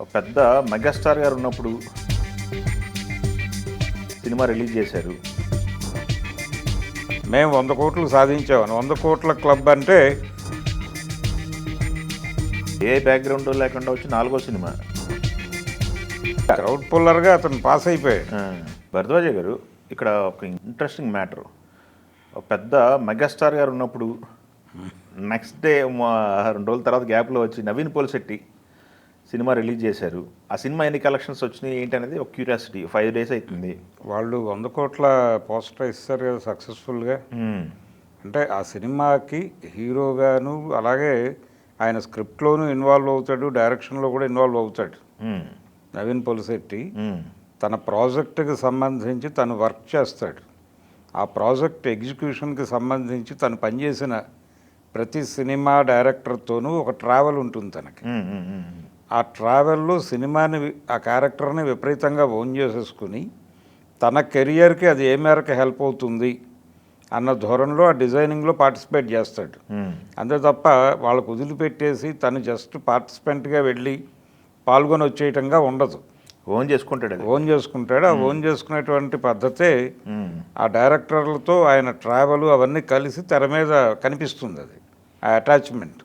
ఒక పెద్ద మెగాస్టార్ గారు ఉన్నప్పుడు సినిమా రిలీజ్ చేశారు. మేము 100 కోట్లు సాధించామని 100 కోట్ల క్లబ్ అంటే ఏ బ్యాక్గ్రౌండ్ లేకుండా వచ్చి 4వ సినిమా. క్రౌడ్ పుల్లర్గా అతను పాస్ అయిపోయాడు. భరద్వాజ గారు, ఇక్కడ ఒక ఇంట్రెస్టింగ్ మ్యాటర్. ఒక పెద్ద మెగాస్టార్ గారు ఉన్నప్పుడు నెక్స్ట్ డే 2 రోజుల తర్వాత గ్యాప్లో వచ్చి నవీన్ పోలిశెట్టి సినిమా రిలీజ్ చేశారు. ఆ సినిమా ఎన్ని కలెక్షన్స్ వచ్చినాయి ఏంటి అనేది ఒక క్యూరియాసిటీ. 5 days అవుతుంది. వాళ్ళు 100 కోట్ల పోస్టర్ ఇస్తారు కదా సక్సెస్ఫుల్గా. అంటే ఆ సినిమాకి హీరోగాను అలాగే ఆయన స్క్రిప్ట్లోనూ ఇన్వాల్వ్ అవుతాడు, డైరెక్షన్లో కూడా ఇన్వాల్వ్ అవుతాడు. నవీన్ పోలిశెట్టి తన ప్రాజెక్టుకి సంబంధించి తను వర్క్ చేస్తాడు. ఆ ప్రాజెక్ట్ ఎగ్జిక్యూషన్కి సంబంధించి తను పనిచేసిన ప్రతి సినిమా డైరెక్టర్తోనూ ఒక ట్రావెల్ ఉంటుంది తనకి. ఆ ట్రావెల్లో సినిమాని, ఆ క్యారెక్టర్ని విపరీతంగా ఓన్ చేసేసుకుని తన కెరియర్కి అది ఏ మేరకు హెల్ప్ అవుతుంది అన్న ధోరణిలో ఆ డిజైనింగ్లో పార్టిసిపేట్ చేస్తాడు. అంతే తప్ప వాళ్ళకు వదిలిపెట్టేసి తను జస్ట్ పార్టిసిపెంట్గా వెళ్ళి పాల్గొని వచ్చేయటంగా ఉండదు. ఓన్ చేసుకుంటాడు. ఆ ఓన్ చేసుకునేటువంటి పద్ధతే ఆ డైరెక్టర్లతో ఆయన ట్రావెల్ అవన్నీ కలిసి తెర మీద కనిపిస్తుంది. అది ఆ అటాచ్మెంట్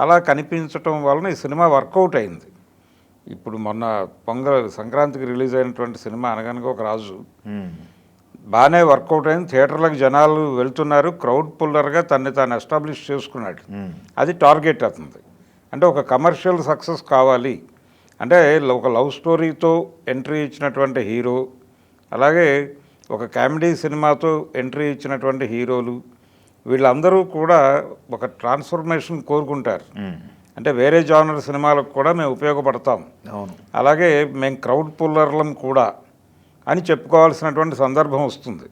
అలా కనిపించటం వలన ఈ సినిమా వర్కౌట్ అయింది. ఇప్పుడు మొన్న సంక్రాంతికి రిలీజ్ అయినటువంటి సినిమా అనగనగా ఒక రాజు బాగానే వర్కౌట్ అయింది. థియేటర్లకు జనాలు వెళ్తున్నారు. క్రౌడ్ పుల్లర్గా తన్ని తాను ఎస్టాబ్లిష్ చేసుకున్నాడు. అది టార్గెట్ అవుతుంది. అంటే ఒక కమర్షియల్ సక్సెస్ కావాలి అంటే ఒక లవ్ స్టోరీతో ఎంట్రీ ఇచ్చినటువంటి హీరో, అలాగే ఒక కామెడీ సినిమాతో ఎంట్రీ ఇచ్చినటువంటి హీరోలు, వీళ్ళందరూ కూడా ఒక ట్రాన్స్ఫర్మేషన్ కోరుకుంటారు. అంటే వేరే జానర్ సినిమాలకు కూడా మేము ఉపయోగపడతాం, అలాగే మేము క్రౌడ్ పుల్లర్లం కూడా అని చెప్పుకోవాల్సినటువంటి సందర్భం వస్తుంది.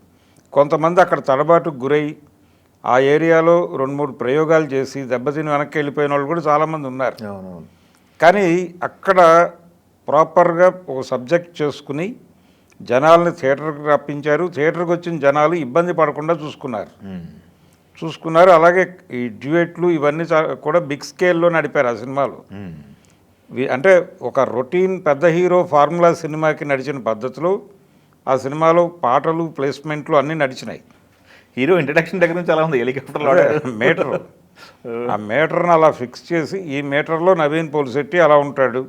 కొంతమంది అక్కడ తడబాటుకు గురై ఆ ఏరియాలో 2-3 ప్రయోగాలు చేసి దెబ్బతిని వెనక్కి వెళ్ళిపోయిన వాళ్ళు కూడా చాలామంది ఉన్నారు. కానీ అక్కడ ప్రాపర్గా ఒక సబ్జెక్ట్ చేసుకుని జనాల్ని థియేటర్కి రప్పించారు. థియేటర్కి వచ్చిన జనాలు ఇబ్బంది పడకుండా చూసుకున్నారు. అలాగే ఈ డ్యూయెట్లు ఇవన్నీ కూడా బిగ్ స్కేల్లో నడిపారు ఆ సినిమాలో. అంటే ఒక రొటీన్ పెద్ద హీరో ఫార్ములా సినిమాకి నడిచిన పద్ధతిలో ఆ సినిమాలో పాటలు, ప్లేస్మెంట్లు అన్నీ నడిచినాయి. హీరో ఇంట్రడక్షన్ దగ్గర నుంచి అలా ఉంది. హెలికాప్టర్లో మీటర్, ఆ మీటర్ని అలా ఫిక్స్ చేసి ఈ మీటర్లో నవీన్ పోలిశెట్టి అలా ఉంటాడు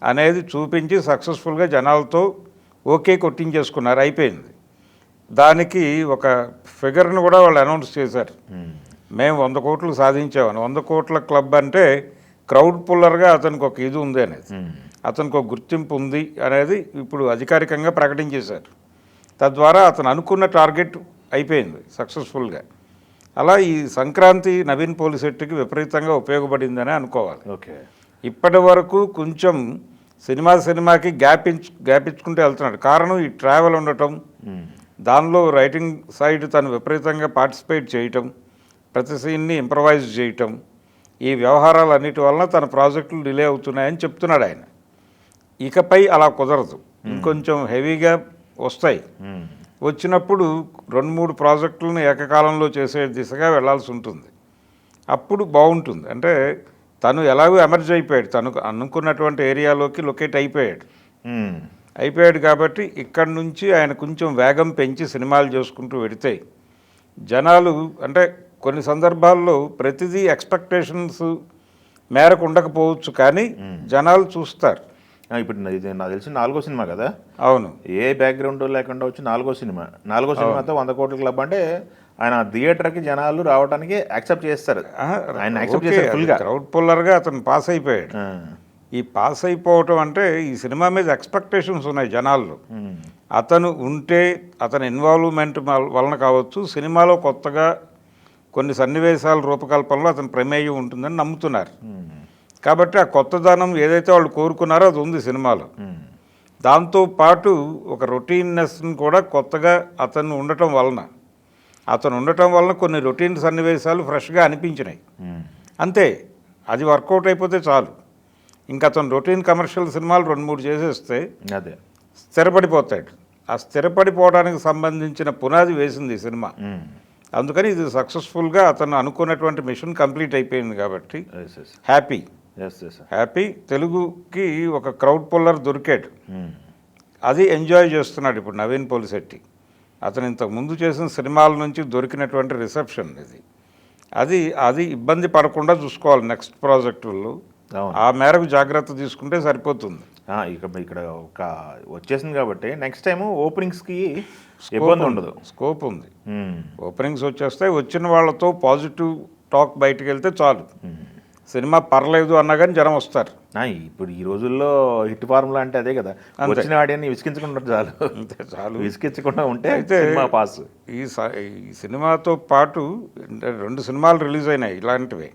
అనేది చూపించి సక్సెస్ఫుల్గా జనాలతో ఓకే కొట్టించేసుకున్నారు. అయిపోయింది. దానికి ఒక ఫిగర్ని కూడా వాళ్ళు అనౌన్స్ చేశారు. మేము 100 కోట్లు సాధించామని. 100 కోట్ల క్లబ్ అంటే క్రౌడ్ పుల్లర్గా అతనికి ఒక ఇది ఉంది అనేది, అతనికి ఒక గుర్తింపు ఉంది అనేది ఇప్పుడు అధికారికంగా ప్రకటించేశారు. తద్వారా అతను అనుకున్న టార్గెట్ అయిపోయింది సక్సెస్ఫుల్గా. అలా ఈ సంక్రాంతి నవీన్ పోలిశెట్టికి విపరీతంగా ఉపయోగపడిందని అనుకోవాలి. ఇప్పటి వరకు కొంచెం సినిమాకి గ్యాపించుకుంటూ వెళ్తున్నాడు. కారణం ఈ ట్రావెల్ ఉండటం, దానిలో రైటింగ్ సైడ్ తను విపరీతంగా పార్టిసిపేట్ చేయటం, ప్రతి సీన్ని ఇంప్రవైజ్ చేయటం, ఈ వ్యవహారాలన్నిటి వలన తన ప్రాజెక్టులు డిలే అవుతున్నాయని చెప్తున్నాడు ఆయన. ఇకపై అలా కుదరదు, ఇంకొంచెం హెవీగా వస్తాయి. వచ్చినప్పుడు 2-3 ప్రాజెక్టులను ఏకకాలంలో చేసే దిశగా వెళ్లాల్సి ఉంటుంది. అప్పుడు బాగుంటుంది. అంటే తను ఎలాగో ఎమర్జ్ అయిపోయాడు, తను అనుకున్నటువంటి ఏరియాలోకి లొకేట్ అయిపోయాడు కాబట్టి ఇక్కడి నుంచి ఆయన కొంచెం వేగం పెంచి సినిమాలు చేసుకుంటూ వెడితే జనాలు, అంటే కొన్ని సందర్భాల్లో ప్రతిదీ ఎక్స్పెక్టేషన్స్ మేరకు ఉండకపోవచ్చు, కానీ జనాలు చూస్తారు. ఇప్పుడు నాకు తెలిసి 4వ సినిమా కదా. అవును. ఏ బ్యాక్గ్రౌండ్ లేకుండా వచ్చి 4వ సినిమాతో 100 కోట్ల క్లబ్ అంటే ఆయన థియేటర్కి జనాలు రావడానికి యాక్సెప్ట్ చేస్తారు. ఆయన యాక్సెప్ట్ చేస్తారు ఫుల్గా. క్రౌడ్ పుల్లర్గా అతను పాస్ అయిపోయాడు. ఈ పాస్ అయిపోవటం అంటే ఈ సినిమా మీద ఎక్స్పెక్టేషన్స్ ఉన్నాయి జనాల్లో. అతను ఉంటే అతని ఇన్వాల్వ్మెంట్ వలన కావచ్చు, సినిమాలో కొత్తగా కొన్ని సన్నివేశాల రూపకల్పనలో అతని ప్రమేయం ఉంటుందని నమ్ముతున్నారు. కాబట్టి ఆ కొత్తదనం ఏదైతే వాళ్ళు కోరుకున్నారో అది ఉంది సినిమాలో. దాంతోపాటు ఒక రొటీన్నెస్ని కూడా కొత్తగా అతను ఉండటం వలన కొన్ని రొటీన్ సన్నివేశాలు ఫ్రెష్గా అనిపించినాయి. అంతే, అది వర్కౌట్ అయిపోతే చాలు. ఇంకా అతను రొటీన్ కమర్షియల్ సినిమాలు 2-3 చేసేస్తే అదే స్థిరపడిపోతాడు. ఆ స్థిరపడిపోవడానికి సంబంధించిన పునాది వేసింది ఈ సినిమా. అందుకని ఇది సక్సెస్ఫుల్గా అతను అనుకున్నటువంటి మిషన్ కంప్లీట్ అయిపోయింది కాబట్టి హ్యాపీ. ఎస్ ఎస్ హ్యాపీ తెలుగుకి ఒక క్రౌడ్ పుల్లర్ దొరికాడు, అది ఎంజాయ్ చేస్తున్నాడు ఇప్పుడు నవీన్ పోలిశెట్టి. అతను ఇంతకు ముందు చేసిన సినిమాల నుంచి దొరికినటువంటి రిసెప్షన్ ఇది, అది ఇబ్బంది పడకుండా చూసుకోవాలి నెక్స్ట్ ప్రాజెక్టుల్లో. అవును. ఆ మేరకు జాగ్రత్త తీసుకుంటే సరిపోతుంది. ఇక్కడ ఒక వచ్చేసింది కాబట్టి నెక్స్ట్ టైం ఓపెనింగ్స్కి ఇబ్బంది ఉండదు, స్కోప్ ఉంది. ఓపెనింగ్స్ వచ్చేస్తే వచ్చిన వాళ్ళతో పాజిటివ్ టాక్ బయటకు వెళ్తే చాలు. సినిమా పర్లేదు అన్నా కానీ జనం వస్తారు. ఇప్పుడు ఈ రోజుల్లో హిట్ ఫార్ములా అంటే అదే కదా, వచ్చిన ఆడియన్ని విసిగించకుండా చాలు, అంతే చాలు. విసిగించకుండా ఉంటే అయితే సినిమా పాస్. ఈ సినిమాతో పాటు 2 సినిమాలు రిలీజ్ అయినాయి ఇలాంటివి.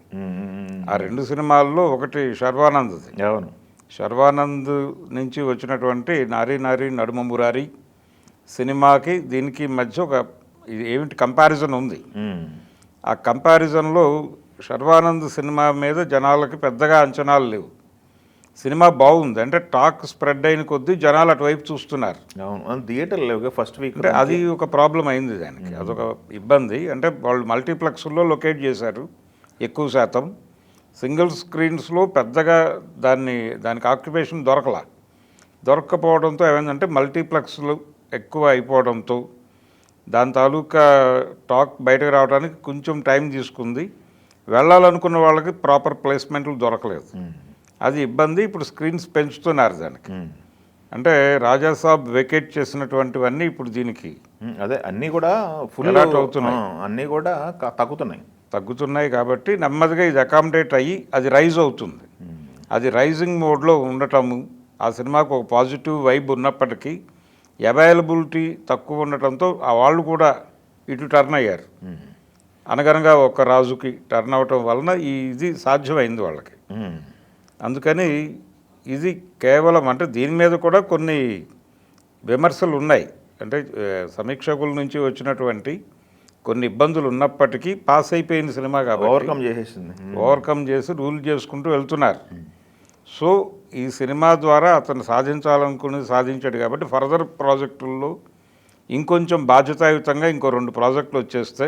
ఆ 2 సినిమాల్లో ఒకటి శర్వానంద్ది. అవును. శర్వానంద్ నుంచి వచ్చినటువంటి నారీ నారీ నడుమ మురారి సినిమాకి దీనికి మధ్య ఒక ఏమిటి కంపారిజన్ ఉంది. ఆ కంపారిజన్లో శర్వానంద్ సినిమా మీద జనాలకి పెద్దగా అంచనాలు లేవు. సినిమా బాగుంది అంటే టాక్ స్ప్రెడ్ అయిన కొద్దీ జనాలు అటువైపు చూస్తున్నారు. అవును, థియేటర్లు లేవు ఫస్ట్ వీక్. అంటే అది ఒక ప్రాబ్లం అయింది దానికి, అదొక ఇబ్బంది. అంటే వాళ్ళు మల్టీప్లెక్స్లో లొకేట్ చేశారు ఎక్కువ శాతం, సింగిల్ స్క్రీన్స్లో పెద్దగా దానికి ఆక్యుపేషన్ దొరక్కపోవడంతో ఏమైందంటే మల్టీప్లెక్స్లు ఎక్కువ అయిపోవడంతో దాని తాలూకా టాక్ బయటకు రావడానికి కొంచెం టైం తీసుకుంది. వెళ్ళాలనుకున్న వాళ్ళకి ప్రాపర్ ప్లేస్మెంట్లు దొరకలేదు, అది ఇబ్బంది. ఇప్పుడు స్క్రీన్స్ పెంచుతున్నారు దానికి. అంటే రాజాసాబ్ వెకేట్ చేసినటువంటివన్నీ ఇప్పుడు దీనికి అదే అన్నీ కూడా ఫుల్ అలాట్ అవుతున్నాయి, అన్నీ కూడా తగ్గుతున్నాయి కాబట్టి నెమ్మదిగా ఇది అకామిడేట్ అయ్యి అది రైజ్ అవుతుంది. అది రైజింగ్ మోడ్లో ఉండటము, ఆ సినిమాకు ఒక పాజిటివ్ వైబ్ ఉన్నప్పటికీ అవైలబిలిటీ తక్కువ ఉండటంతో ఆ వాళ్ళు కూడా ఇటు టర్న్ అయ్యారు. అనగనగా ఒక రాజుకి టర్న్ అవటం వలన ఇది సాధ్యమైంది వాళ్ళకి. అందుకని ఇది కేవలం అంటే దీని మీద కూడా కొన్ని విమర్శలు ఉన్నాయి. అంటే సమీక్షకుల నుంచి వచ్చినటువంటి కొన్ని ఇబ్బందులు ఉన్నప్పటికీ పాస్ అయిపోయిన సినిమా కాబట్టి ఓవర్కమ్ చేసి రూల్ చేసుకుంటూ వెళ్తున్నారు. సో ఈ సినిమా ద్వారా అతను సాధించాలనుకునేది సాధించాడు కాబట్టి ఫర్దర్ ప్రాజెక్టుల్లో ఇంకొంచెం బాధ్యతాయుతంగా ఇంకో 2 ప్రాజెక్టులు వచ్చేస్తే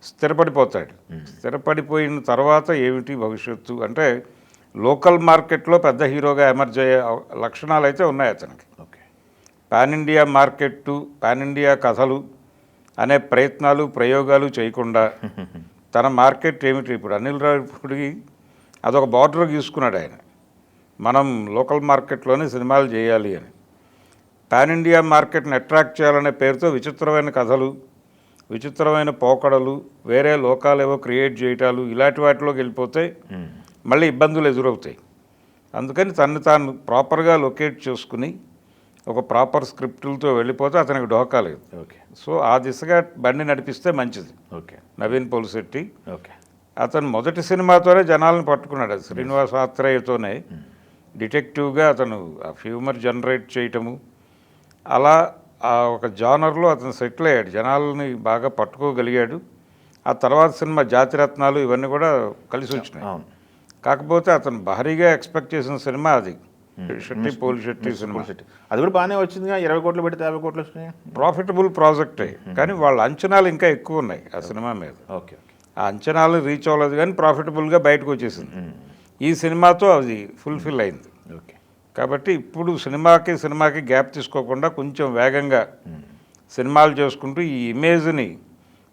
స్థిరపడిపోతాడు. స్థిరపడిపోయిన తర్వాత ఏమిటి భవిష్యత్తు అంటే లోకల్ మార్కెట్లో పెద్ద హీరోగా ఎమర్జ్ అయ్యే లక్షణాలు అయితే ఉన్నాయి అతనికి. Pan India market, pan India కథలు అనే ప్రయోగాలు చేయకుండా తన మార్కెట్ ఏమిటి, ఇప్పుడు అనిల్ రావిపూడికి అదొక బార్డర్ గీసుకున్నాడు ఆయన, మనం లోకల్ మార్కెట్లోనే సినిమాలు చేయాలి అని. పాన్ ఇండియా మార్కెట్ని అట్రాక్ట్ చేయాలనే పేరుతో విచిత్రమైన కథలు, విచిత్రమైన పోకడలు, వేరే లోకాలేవో క్రియేట్ చేయటాలు, ఇలాంటి వాటిలోకి వెళ్ళిపోతే మళ్ళీ ఇబ్బందులు ఎదురవుతాయి. అందుకని తను తాను ప్రాపర్గా లొకేట్ చేసుకుని ఒక ప్రాపర్ స్క్రిప్టులతో వెళ్ళిపోతే అతనికి డోకా లేదు. సో ఆ దిశగా బండి నడిపిస్తే మంచిది. నవీన్ పోలిశెట్టి అతను మొదటి సినిమాతోనే జనాలను పట్టుకున్నాడు. శ్రీనివాస్ ఆత్రేయతోనే డిటెక్టివ్గా అతను ఆ హ్యూమర్ జనరేట్ చేయటము, అలా ఆ ఒక జానర్లో అతను సెటిల్ అయ్యాడు, జనాలని బాగా పట్టుకోగలిగాడు. ఆ తర్వాత సినిమా జాతిరత్నాలు ఇవన్నీ కూడా కలిసి వచ్చినాయి. కాకపోతే అతను భారీగా ఎక్స్పెక్ట్ చేసిన సినిమా అది శెట్టి పోలిశెట్టి సినిమా. అది కూడా బాగానే వచ్చింది, 20 కోట్లు పెడితే 50 కోట్లు వచ్చినాయి. ప్రాఫిటబుల్ ప్రాజెక్టే, కానీ వాళ్ళ అంచనాలు ఇంకా ఎక్కువ ఉన్నాయి ఆ సినిమా మీద. ఆ అంచనాలు రీచ్ అవ్వలేదు కానీ ప్రాఫిటబుల్గా బయటకు వచ్చేసింది. ఈ సినిమాతో అది ఫుల్ఫిల్ అయింది. కాబట్టి ఇప్పుడు సినిమాకి గ్యాప్ తీసుకోకుండా కొంచెం వేగంగా సినిమాలు చేసుకుంటూ ఈ ఇమేజ్ని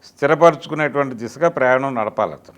స్థిరపరచుకునేటువంటి దిశగా ప్రయాణం నడపాలి అతను.